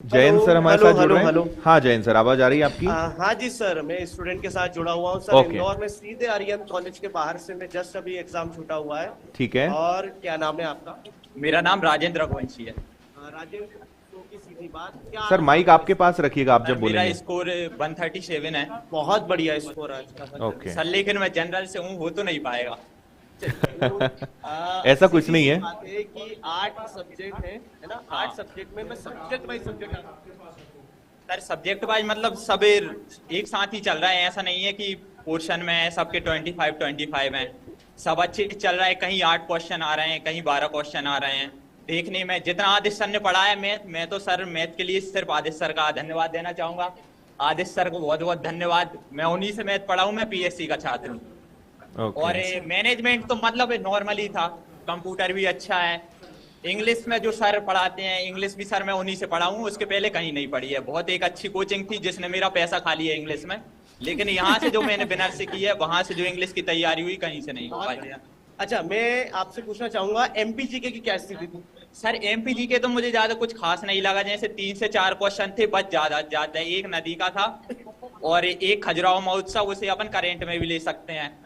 Jayant sir हमारे hello साथ जुड़ हेलो रहे हेलो। हैं। हाँ जयंत सर, आवाज आ रही है आपकी? हाँ जी सर, मैं स्टूडेंट के साथ जुड़ा हुआ हूँ सर। ओके, इंदौर में सीधे आर्यन कॉलेज के बाहर से मैं जस्ट अभी एग्जाम छूटा हुआ है। ठीक है। और क्या नाम है आपका? मेरा नाम राजेंद्र रघुवंशी है। राजेश। तो की सीधी बात, क्या सर रखा माइक आपने आपके इसमें? पास रखिएगा आप सर जब मेरा बोलेंगे। स्कोर 137 है। बहुत बढ़िया स्कोर आज का सर। ओके। सर लेकिन मैं जनरल से हूँ, हो तो नहीं पाएगा। ऐसा कुछ सीधी नहीं सी है। बात है कि 8 सब्जेक्ट है ना? हाँ। 8 सब्जेक्ट में मैं subject by subject. Sir subject wise मतलब सब एक साथ ही चल रहा है, ऐसा नहीं है कि पोर्शन में है सबके 25 हैं। सब अच्छे चल रहा है, कहीं 8 क्वेश्चन आ रहे हैं, कहीं 12 क्वेश्चन आ रहे हैं। देखने में जितना आदित्य सर ने पढ़ाया मैथ, मैं तो सर मैथ के लिए सिर्फ आदित्य सर का धन्यवाद देना चाहूंगा। आदित्य सर को बहुत बहुत धन्यवाद, मैं उन्हीं से मैथ पढ़ा हूँ, मैं पीएससी का छात्र हूँ। और ओके। मैनेजमेंट तो मतलब नॉर्मली था, कंप्यूटर भी अच्छा है। इंग्लिश में जो सर पढ़ाते हैं, इंग्लिश भी सर मैं उन्हीं से पढ़ा हूँ, उसके पहले कहीं नहीं पढ़ी है। बहुत एक अच्छी कोचिंग थी जिसने मेरा पैसा खा लिया इंग्लिश में, लेकिन यहाँ से जो मैंने बिनर से की है, वहां से जो इंग्लिश की तैयारी हुई, कहीं से नहीं हो पाई। अच्छा, मैं आपसे पूछना चाहूंगा एमपीजीके की क्या स्थिति थी? सर एमपीजी के तो मुझे ज्यादा कुछ खास नहीं लगा, जैसे 3 से 4 क्वेश्चन थे बस, ज्यादा ज्यादा एक नदी का था और एक खजुराहो महोत्सव, उसे अपन करेंट में भी ले सकते हैं।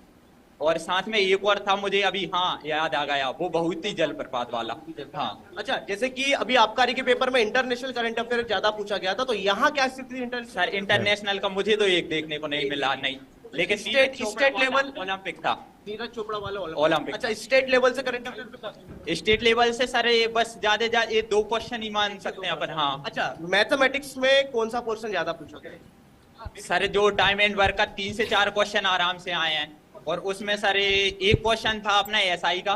और साथ में एक और था, मुझे अभी हाँ याद आ गया, वो बहुत ही जलप्रपात वाला। हाँ अच्छा, जैसे कि अभी आबकारी के पेपर में इंटरनेशनल करंट अफेयर ज्यादा पूछा गया था, तो यहाँ क्या स्थिति थी इंटरनेशनल? सर इंटरनेशनल का मुझे तो एक देखने को नहीं मिला, नहीं। लेकिन स्टेट लेवल ओलंपिक था। नीरज चोपड़ा वाला ओलंपिक। अच्छा, स्टेट लेवल से करंट अफेयर। स्टेट लेवल से सर ये बस ज्यादा ये 2 क्वेश्चन ही मान सकते हैं अपन। हाँ अच्छा, मैथमेटिक्स में कौन सा पोर्शन ज्यादा पूछा गया? सर, जो टाइम एंड वर्क का 3 से 4 क्वेश्चन आराम से आए हैं, और उसमें सर एक क्वेश्चन था अपना एसआई का,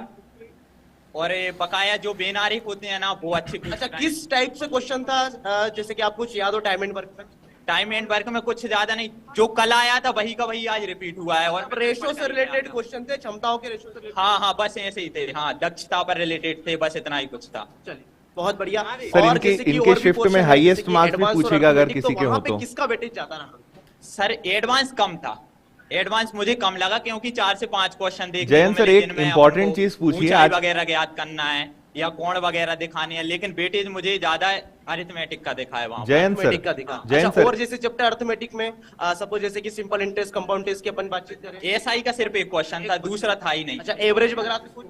और बकाया जो बेनारिक होते हैं ना, वो अच्छे पूछ अच्छा, रहे हैं। किस टाइप से क्वेश्चन था? जैसे कि आप कुछ याद हो टाइम एंड वर्क में? टाइम एंड वर्क में कुछ ज्यादा नहीं, जो कल आया था वही का वही आज रिपीट हुआ है। और रेशो से रिलेटेड क्वेश्चन थे, क्षमताओं के रेशो से related? हाँ हाँ, बस ऐसे ही थे। हाँ, दक्षता पर रिलेटेड थे, बस इतना ही कुछ था। चलिए, बहुत बढ़िया। सर और इनके जैसे कि इनके और भी शिफ्ट portion में है, हाईएस्ट जैसे कि मार्क्स भी advanced और पूछेगा अगर arithmetic, किसी तो के वहाँ हो पे तो। किसका वेटेज ज्यादा रहा? सर एडवांस कम था, एडवांस मुझे कम लगा, क्योंकि 4 से 5 क्वेश्चन देखने को जयंत सर मिले, एक जिनमें इम्पोर्टेंट अपन चीज को पूछिए ऊंचाई आज। वगैरह ज्ञात करना है या कोण वगैरह दिखाने हैं, लेकिन वेटेज मुझे ज्यादा अरिथमेटिक का दिखा है वहां पर। जयंत सर, अर्थमेटिक का दिखा। जयंत अच्छा, सर, और जैसे चैप्टर अर्थमेटिक में सपोज जैसे कि सिंपल इंटरेस्ट, कंपाउंड इंटरेस्ट की अपन बातचीत करें। एसआई का सिर्फ एक क्वेश्चन था, दूसरा था ही नहीं। अच्छा, एवरेज वगैरह तो कुछ?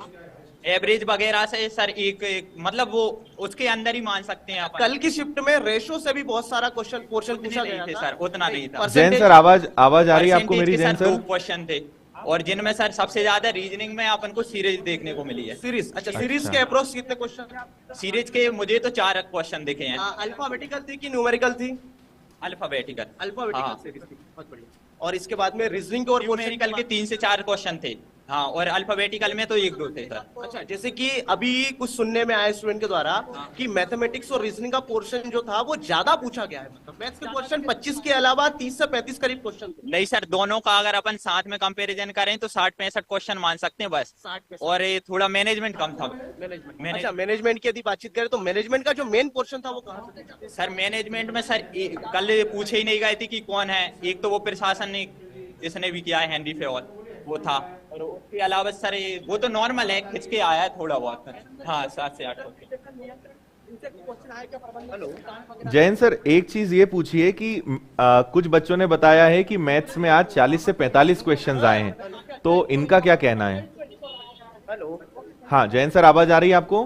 एवरेज वगैरह से सर एक मतलब वो उसके अंदर ही मान सकते हैं अपन। कल की शिफ्ट में रेशो से भी बहुत सारा क्वेश्चन पोर्शन पूछा नहीं गया थे था सर, उतना नहीं था। जयंत सर आवाज आवाज आ रही है आपको परसेंटेज मेरी? के जयंत सर 2 सर क्वेश्चन थे, और जिनमें सर सबसे ज्यादा रीजनिंग में अपन को सीरीज देखने को मिली है। सीरीज। अच्छा, सीरीज अच्छा। के अप्रोक्स कितने क्वेश्चन? सीरीज के मुझे तो 4 क्वेश्चन दिखे हैं। अल्फाबेटिकल थी कि न्यूमेरिकल थी? अल्फाबेटिकल। अल्फाबेटिकल हाँ। सीरीज थी, बहुत बढ़िया। और इसके बाद में रीजनिंग और न्यूमेरिकल के 3 से 4 क्वेश्चन थे। हाँ, और अल्फाबेटिकल में तो 1-2 थे सर। अच्छा, जैसे कि अभी कुछ सुनने में आया स्टूडेंट के द्वारा कि मैथमेटिक्स और रीजनिंग का पोर्शन जो था वो ज्यादा पूछा गया है। मतलब मैथ्स के क्वेश्चन 25 के अलावा 30 से 35 करीब क्वेश्चन थे। नहीं सर, दोनों का अगर अपन साथ में कंपैरिजन करें तो 60-65 क्वेश्चन मान सकते हैं बस। 60 और ये थोड़ा मैनेजमेंट कम था। मैनेजमेंट। अच्छा, मैनेजमेंट की यदि बातचीत करें तो मैनेजमेंट का जो मेन पोर्शन था वो कहाँ से था? सर मैनेजमेंट में सर कल पूछे ही नहीं गए थे कि कौन है। एक तो वो प्रशासन ने जिसने भी किया है, हेनरी फेवल, वो था। और उसके अलावा सर वो तो नॉर्मल है, खिंच के आया है थोड़ा बहुत। हाँ, 7 से 8 हेलो। जयंत सर एक चीज ये पूछिए कि कुछ बच्चों ने बताया है कि मैथ्स में आज 40 से 45 क्वेश्चंस आए हैं, तो इनका क्या कहना है? हेलो। हाँ जयंत सर, आवाज आ रही है आपको?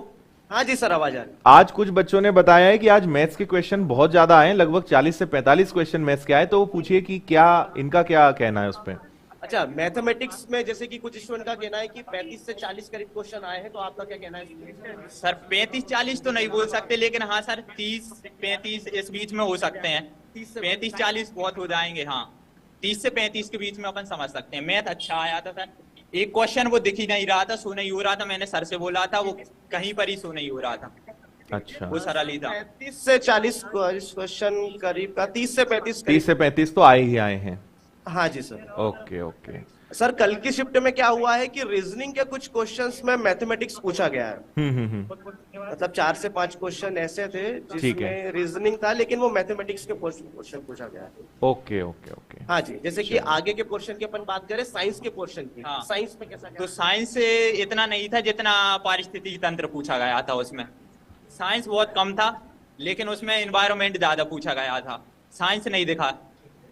हाँ जी सर, आवाज आ रही। आज कुछ बच्चों ने बताया है कि आज मैथ्स के क्वेश्चन बहुत ज्यादा आए हैं, लगभग 40 से 45 क्वेश्चन मैथ्स के आए, तो वो पूछिए कि क्या इनका क्या कहना है उस पर। अच्छा, मैथमेटिक्स में जैसे कि कुछ स्टूडेंट का कहना है कि 35 से 40 करीब क्वेश्चन आए हैं, तो आपका क्या कहना है? सर 35-40 तो नहीं बोल सकते, लेकिन हाँ सर 30-35 इस बीच में हो सकते हैं। 35-40 बहुत हो जाएंगे। हाँ, 30 से 35 के बीच में अपन समझ सकते हैं। मैथ अच्छा आया था सर। एक क्वेश्चन वो दिख ही नहीं रहा था, शो नहीं हो रहा था, मैंने सर से बोला था, वो कहीं पर ही शो नहीं हो रहा था। अच्छा, वो सरल ही था। 35 से 40 क्वेश्चन करीब का, 30 से 35 30 से 35 तो आए ही आए हैं। हाँ जी सर। Okay okay. सर कल की शिफ्ट में क्या हुआ है कि रीजनिंग के कुछ क्वेश्चंस में मैथमेटिक्स पूछा गया है। मतलब 4 से 5 क्वेश्चन ऐसे थे ठीक है। जिसमें रीजनिंग था, लेकिन वो मैथमेटिक्स के क्वेश्चन पूछा गया है। Okay okay okay. हाँ जी, जैसे कि आगे के पोर्शन की अपन बात करें, साइंस के पोर्शन की। हाँ। साइंस में कैसा तो साइंस से इतना नहीं था जितना पारिस्थितिकी तंत्र पूछा गया था उसमें। साइंस बहुत कम था, लेकिन उसमें इन्वायरमेंट ज्यादा पूछा गया था, साइंस नहीं दिखा,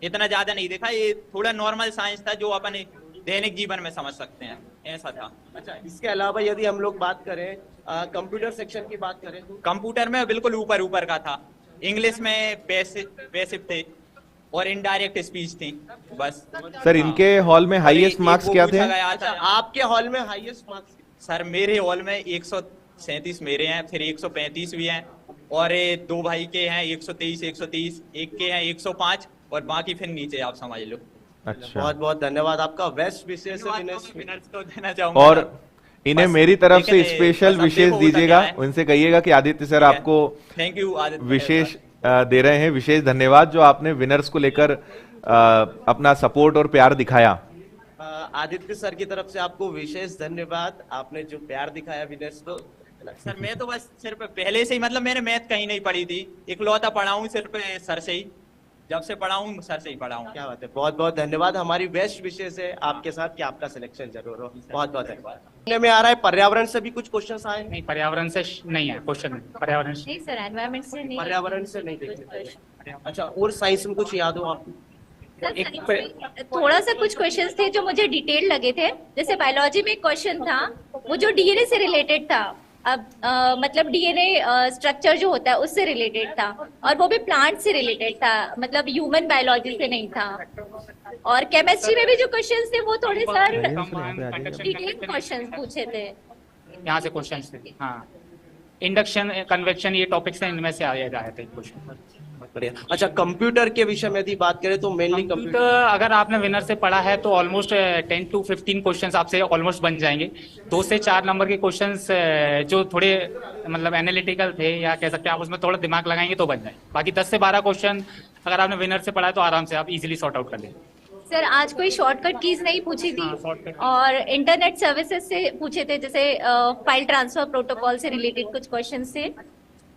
इतना ज्यादा नहीं दिखा। ये थोड़ा नॉर्मल साइंस था जो अपन दैनिक जीवन में समझ सकते हैं, ऐसा था। अच्छा, इसके अलावा यदि हम लोग बात करें कंप्यूटर सेक्शन की बात करें तो कंप्यूटर में बिल्कुल ऊपर ऊपर का था, इंग्लिश में पैसिव थे और इनडायरेक्ट स्पीच थी बस। सर इनके हॉल में हाईएस्ट मार्क्स क्या थे? अच्छा, आपके हॉल में हाईएस्ट मार्क्स? सर मेरे हॉल में 137 मेरे हैं, फिर 135 भी हैं, और दो भाई के हैं 123, 130, एक के हैं 105, और बाकी फिर नीचे आप समझ लो। अच्छा, बहुत बहुत धन्यवाद आपका। बेस्ट विशेष विनर्स को देना चाहूंगा और इन्हें बस, मेरी तरफ से लेकिन स्पेशल बस अब विशेष देखो होता दीजिएगा, क्या है। उनसे कहिएगा कि आदित्य सर ठीक है। आपको thank you Aditya Vishesh sir. दे रहे हैं। विशेष धन्यवाद जो आपने विनर्स को लेकर अपना सपोर्ट और प्यार दिखाया। आदित्य सर की तरफ से आपको विशेष धन्यवाद, आपने जो प्यार दिखाया विनर्स को। सर मैं तो बस सिर्फ पहले से ही, मतलब मैंने मैथ कहीं नहीं पढ़ी थी, इकलौता पढ़ा हूँ सिर्फ सर से ही, जब से पढ़ा हूँ सर से ही पढ़ा हूँ। क्या बात है, बहुत बहुत धन्यवाद। हमारी बेस्ट विशेष है आपके साथ कि आपका सिलेक्शन जरूर हो। बहुत बहुत धन्यवाद। सुनने में आ रहा है पर्यावरण से भी कुछ क्वेश्चंस आए हैं? नहीं, पर्यावरण से नहीं है क्वेश्चन, पर्यावरण से नहीं सर, एनवायरमेंट से नहीं। पर्यावरण से नहीं देखते। अच्छा, और साइंस में कुछ याद हो आपको? सर, साइंस में थोड़ा सा कुछ क्वेश्चंस थे जो मुझे डिटेल लगे थे। जैसे बायोलॉजी में एक क्वेश्चन था वो जो डीएनए से रिलेटेड था। अब मतलब डीएनए स्ट्रक्चर जो होता है उससे रिलेटेड था, और वो भी प्लांट से रिलेटेड था, मतलब ह्यूमन बायोलॉजी से नहीं था। और केमिस्ट्री में भी जो क्वेश्चंस थे वो थोड़े सर डिटेल क्वेश्चंस पूछे थे। यहाँ से क्वेश्चन थे। हाँ, इंडक्शन कन्वेक्शन ये टॉपिक्स हैं, इनमें से आए जाए थे क्वेश्चन। बढ़िया। अच्छा, कंप्यूटर के विषय में यदि बात करें तो मेनली कंप्यूटर अगर आपने विनर से पढ़ा है तो ऑलमोस्ट 10 to 15 क्वेश्चंस आपसे ऑलमोस्ट बन जाएंगे। 2 से 4 नंबर के क्वेश्चंस जो थोड़े मतलब एनालिटिकल थे या कह सकते हैं आप उसमें थोड़ा दिमाग लगाएंगे तो बन जाए। बाकी 10 से 12 क्वेश्चन अगर आपने विनर से पढ़ा है तो आराम से आप इजीली सॉर्ट आउट कर लेंगे। सर आज कोई शॉर्टकट कीज नहीं पूछी थी, हाँ, shortcut। और इंटरनेट सर्विसेज से पूछे थे, जैसे फाइल ट्रांसफर प्रोटोकॉल से रिलेटेड कुछ क्वेश्चंस थे।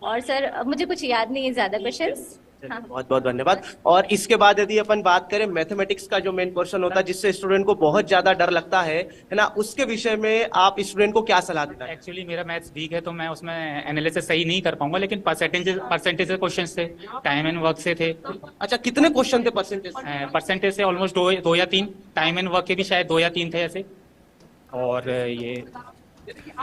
और सर मुझे कुछ याद नहीं है ज्यादा क्वेश्चंस। हाँ। बहुत बहुत धन्यवाद। और इसके बाद यदि अपन बात करें मैथमेटिक्स का जो मेन क्वेश्चन होता है जिससे स्टूडेंट को बहुत ज्यादा डर लगता है ना, उसके विषय में आप स्टूडेंट को क्या सलाह देना है? एक्चुअली मेरा मैथ्स वीक है तो मैं उसमें एनालिसिस सही नहीं कर पाऊंगा, लेकिन परसेंटेज से क्वेश्चन थे, टाइम एंड वर्क से थे। अच्छा, कितने क्वेश्चन थे परसेंटेज? परसेंटेज से ऑलमोस्ट 2 या 3, टाइम एंड वर्क के भी शायद 2 या 3 थे ऐसे। और ये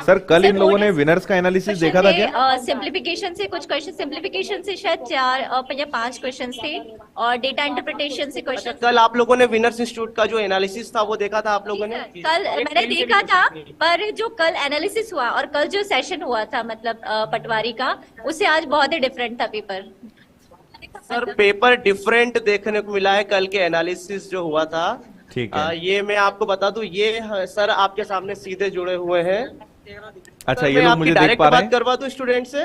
सर कल इन सर, लोगों ने विनर्स का एनालिसिस देखा था क्या? सिंप्लीफिकेशन से कुछ क्वेश्चन, सिंप्लीफिकेशन से शायद 4 या 5 क्वेश्चन थे, और डेटा इंटरप्रिटेशन से क्वेश्चन। कल आप लोगों ने विनर्स इंस्टीट्यूट का जो एनालिसिस था वो देखा था आप लोगों ने? कल मैंने देखा था, पर जो कल एनालिसिस हुआ और कल जो सेशन हुआ था मतलब पटवारी का, उससे आज बहुत ही डिफरेंट था पेपर। सर पेपर डिफरेंट देखने को मिला है कल के एनालिसिस जो हुआ था। ठीक है। ये मैं आपको बता दूं, ये सर आपके सामने सीधे जुड़े हुए हैं। अच्छा, सर, ये मैं लोग आपकी मुझे देख डायरेक्ट पा रहे बात हैं? करवा दूं स्टूडेंट से?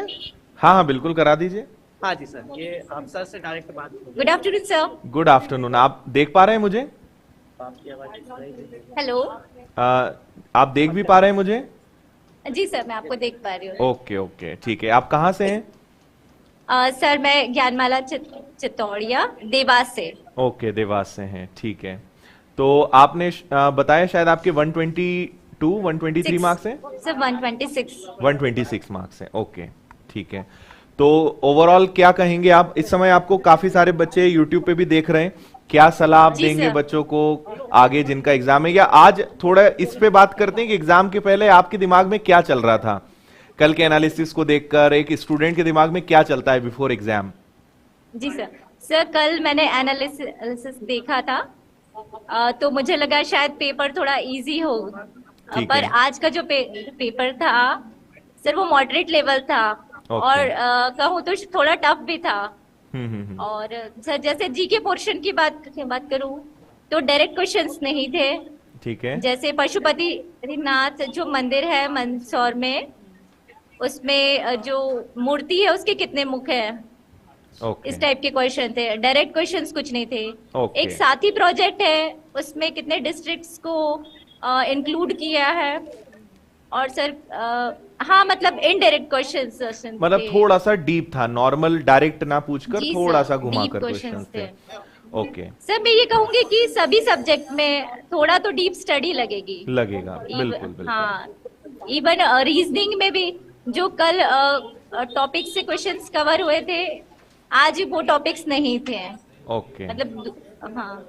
हाँ हाँ बिल्कुल करा दीजिए। हाँ जी सर, ये हम सर से डायरेक्ट बात करें। Good afternoon sir. Good afternoon. आप देख पा रहे हैं मुझे? आपकी आवाज हेलो। आप देख भी पा रहे हैं मुझे? जी सर, मैं आपको देख पा रही हूँ। ओके ओके ठीक है। आप कहाँ से हैं? सर मैं ज्ञानमाला चित्तौड़िया देवास से। ओके, देवास से हैं, ठीक है। तो आपने बताया शायद आपके 122 123 मार्क्स हैं? सर 126। 126 मार्क्स हैं, ओके ठीक है। तो ओवरऑल क्या कहेंगे आप? इस समय आपको काफी सारे बच्चे यूट्यूब पे भी देख रहे हैं, क्या सलाह आप जी देंगे सर। बच्चों को आगे जिनका एग्जाम है? या आज थोड़ा इस पे बात करते हैं कि एग्जाम के पहले आपके दिमाग में क्या चल रहा था कल के एनालिसिस को देखकर? एक स्टूडेंट के दिमाग में क्या चलता है बिफोर एग्जाम? जी सर। सर कल मैंने एनालिसिस देखा था, तो मुझे लगा शायद पेपर थोड़ा इजी हो, ठीक पर है। आज का जो पेपर था सर वो मॉडरेट लेवल था, और कहूँ तो थोड़ा टफ भी था। और सर जैसे जीके पोर्शन की बात करूँ तो डायरेक्ट क्वेश्चंस नहीं थे। ठीक है। जैसे पशुपति नाथ जो मंदिर है मंदसौर में, उसमें जो मूर्ति है उसके कितने मुख है, ओके इस टाइप के क्वेश्चन थे। डायरेक्ट क्वेश्चंस कुछ नहीं थे। ओके। एक साथी प्रोजेक्ट है, उसमें कितने डिस्ट्रिक्ट्स को इंक्लूड किया है। और सर हाँ मतलब इनडायरेक्ट क्वेश्चंस मतलब थोड़ा सा डीप था, नॉर्मल डायरेक्ट ना पूछकर जी थोड़ा सर, सा घुमाकर deep क्वेश्चंस questions थे। ओके, सर मैं ये कहूंगी कि सभी सब्जेक्ट में थोड़ा तो डीप स्टडी लगेगी। लगेगा बिल्कुल बिल्कुल। हाँ, इवन रीजनिंग में भी जो कल टॉपिक से क्वेश्चंस कवर हुए थे, आज वो टॉपिक्स नहीं थे, ओके, मतलब हाँ।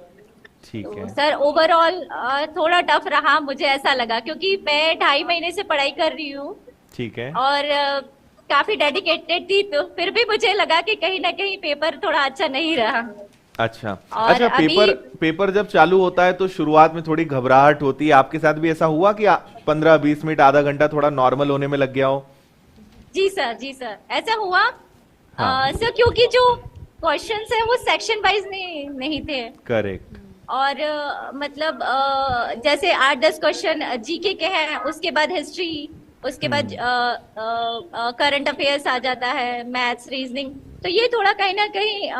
ठीक है। सर ओवरऑल थोड़ा टफ रहा, मुझे ऐसा लगा, क्योंकि मैं 2.5 महीने से पढ़ाई कर रही हूँ ठीक है। और काफी डेडिकेटेड थी, तो फिर भी मुझे लगा कि कहीं ना कहीं पेपर थोड़ा अच्छा नहीं रहा। अच्छा और अच्छा, पेपर जब चालू होता है तो शुरुआत में थोड़ी घबराहट होती है, आपके साथ भी ऐसा हुआ कि 15-20 मिनट आधा घंटा थोड़ा नॉर्मल होने में लग गया हो? जी सर ऐसा हुआ। हाँ। सर क्योंकि जो क्वेश्चंस है वो सेक्शन वाइज नहीं थे, करेक्ट। और मतलब जैसे 8-10 क्वेश्चन जीके के हैं, उसके बाद हिस्ट्री, उसके बाद करंट अफेयर्स आ जाता है, मैथ्स, रीजनिंग, तो ये थोड़ा कहीं ना कहीं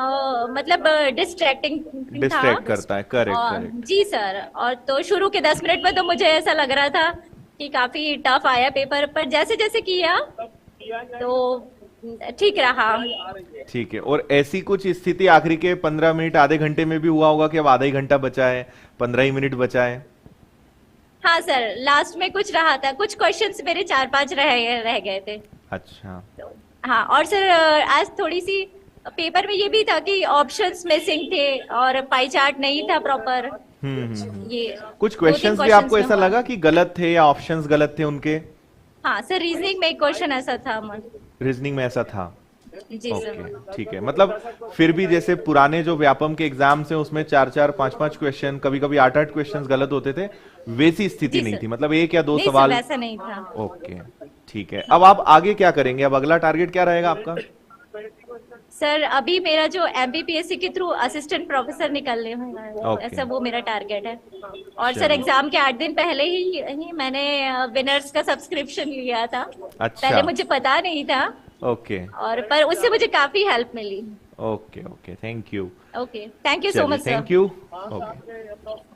मतलब डिस्ट्रैक्टिंग था। डिस्ट्रैक्ट करता है, करेक्ट और करेक्ट। जी सर, और तो शुरू के 10 मिनट में तो मुझे ऐसा लग रहा था कि काफी टफ आया पेपर, पर जैसे जैसे किया तो ठीक रहा। ठीक है। और ऐसी कुछ स्थिति आखिरी के 15 मिनट आधे घंटे में भी हुआ होगा कि अब आधा ही घंटा बचा है, 15 ही मिनट बचा है? हाँ सर, लास्ट में कुछ रहा था, कुछ क्वेश्चंस मेरे 4-5 रह गए थे। अच्छा। तो हाँ, और सर आज थोड़ी सी पेपर में ये भी था कि ऑप्शंस मिसिंग थे और पाई चार्ट नहीं था प्रॉपर। ये कुछ 2-3 क्वेश्चंस भी आपको में ऐसा हुआ। लगा कि गलत थे या ऑप्शंस गलत थे उनके? हाँ सर, रीजनिंग में एक क्वेश्चन ऐसा था। रीजनिंग में ऐसा था? जी सर। ओके, ठीक है। मतलब फिर भी जैसे पुराने जो व्यापम के एग्जाम्स हैं उसमें 4-4, 5-5 क्वेश्चन, कभी कभी 8-8 क्वेश्चन गलत होते थे, वैसी स्थिति जी नहीं सर। थी, मतलब एक या दो नहीं सर, सवाल? वैसा नहीं था। ओके, ठीक है। अब आप आगे क्या करेंगे? अब अगला टारगेट क्या रहेगा आपका? सर अभी मेरा जो MBPSC के थ्रू असिस्टेंट प्रोफेसर निकलने हैं, Okay. ऐसा वो मेरा टारगेट है। और सर चलो। एग्जाम के 8 दिन पहले ही मैंने विनर्स का सब्सक्रिप्शन लिया था। अच्छा। पहले मुझे पता नहीं था, ओके और पर उससे मुझे काफी हेल्प मिली। Okay okay, thank you. Okay, thank you so much sir. Thank you. Okay.